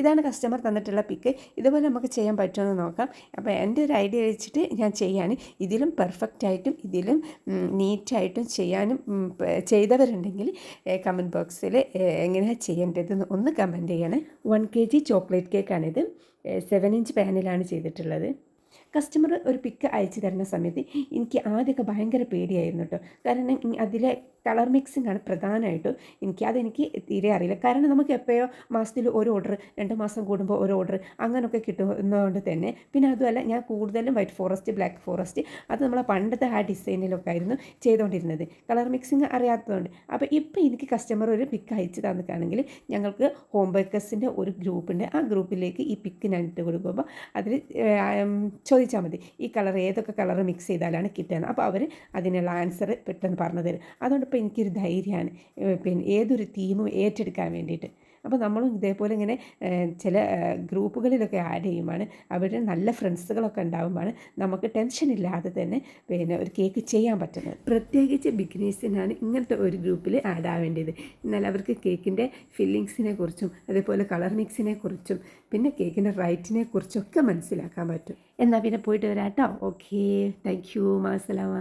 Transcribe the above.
ഇതാണ് കസ്റ്റമർ തന്നിട്ടുള്ള പിക്ക്. ഇതുപോലെ നമുക്ക് ചെയ്യാൻ പറ്റുമെന്ന് നോക്കാം. അപ്പോൾ എൻ്റെ ഒരു ഐഡിയ വെച്ചിട്ട് ഞാൻ ചെയ്യാൻ, ഇതിലും പെർഫെക്റ്റായിട്ടും ഇതിലും നീറ്റായിട്ടും ചെയ്യാനും ചെയ്തവരുണ്ടെങ്കിൽ കമൻറ്റ് ബോക്സിൽ എങ്ങനെയാണ് ചെയ്യേണ്ടതെന്ന് ഒന്ന് കമൻറ്റ് ചെയ്യണേ. 1 kg ചോക്ലേറ്റ് കേക്കാണിത്. 7 ഇഞ്ച് പാനിലാണ് ചെയ്തിട്ടുള്ളത്. കസ്റ്റമർ ഒരു പിക്ക് അയച്ചു തരുന്ന സമയത്ത് എനിക്ക് ആദ്യമൊക്കെ ഭയങ്കര പേടിയായിരുന്നു കേട്ടോ. കാരണം അതിലെ കളർ മിക്സിംഗ് ആണ് പ്രധാനമായിട്ടും. അതെനിക്ക് തീരെ അറിയില്ല. കാരണം നമുക്ക് എപ്പോഴോ മാസത്തിൽ ഒരു ഓർഡർ, 2 മാസം കൂടുമ്പോൾ ഒരു ഓർഡർ അങ്ങനെയൊക്കെ കിട്ടുന്നതുകൊണ്ട് തന്നെ. പിന്നെ അതുമല്ല, ഞാൻ കൂടുതലും വൈറ്റ് ഫോറസ്റ്റ്, ബ്ലാക്ക് ഫോറസ്റ്റ്, അത് നമ്മളെ പണ്ടത്തെ ആ ഡിസൈനിലൊക്കെ ആയിരുന്നു ചെയ്തുകൊണ്ടിരുന്നത്, കളർ മിക്സിങ് അറിയാത്തതുകൊണ്ട്. അപ്പോൾ ഇപ്പോൾ എനിക്ക് കസ്റ്റമർ ഒരു പിക്ക് അയച്ചു തന്നിട്ടാണെങ്കിൽ ഞങ്ങൾക്ക് ഹോം ബേക്കേഴ്സിൻ്റെ ഒരു ഗ്രൂപ്പുണ്ട്. ആ ഗ്രൂപ്പിലേക്ക് ഈ പിക്ക് ഞാൻ ഇട്ട് കൊടുക്കുമ്പോൾ അതിൽ ചോദിച്ചാൽ മതി ഈ കളർ ഏതൊക്കെ കളർ മിക്സ് ചെയ്താലാണ് കിട്ടുന്നത്. അപ്പോൾ അവർ അതിനുള്ള ആൻസർ പെട്ടെന്ന് പറഞ്ഞു തരും. അതുകൊണ്ട് ഇപ്പോൾ എനിക്കൊരു ധൈര്യമാണ് പിന്നെ ഏതൊരു തീമും ഏറ്റെടുക്കാൻ വേണ്ടിയിട്ട്. അപ്പോൾ നമ്മളും ഇതേപോലെ ഇങ്ങനെ ചില ഗ്രൂപ്പുകളിലൊക്കെ ആഡ് ചെയ്യുമ്പോൾ അവരുടെ നല്ല ഫ്രണ്ട്സുകളൊക്കെ ഉണ്ടാകുമ്പോൾ നമുക്ക് ടെൻഷൻ ഇല്ലാതെ തന്നെ പിന്നെ ഒരു കേക്ക് ചെയ്യാൻ പറ്റുന്നത്. പ്രത്യേകിച്ച് ബിഗിനേഴ്സിനാണ് ഇങ്ങനത്തെ ഒരു ഗ്രൂപ്പിൽ ആഡ് ആവേണ്ടത്. എന്നാൽ അവർക്ക് കേക്കിൻ്റെ ഫില്ലിങ്സിനെ കുറിച്ചും അതേപോലെ കളർ മിക്സിനെ കുറിച്ചും പിന്നെ കേക്കിൻ്റെ റൈറ്റിനെ കുറിച്ചൊക്കെ മനസ്സിലാക്കാൻ പറ്റും. എന്നാൽ പിന്നെ പോയിട്ട് വരാം കേട്ടോ. Okay, thank you, മാസലാമ.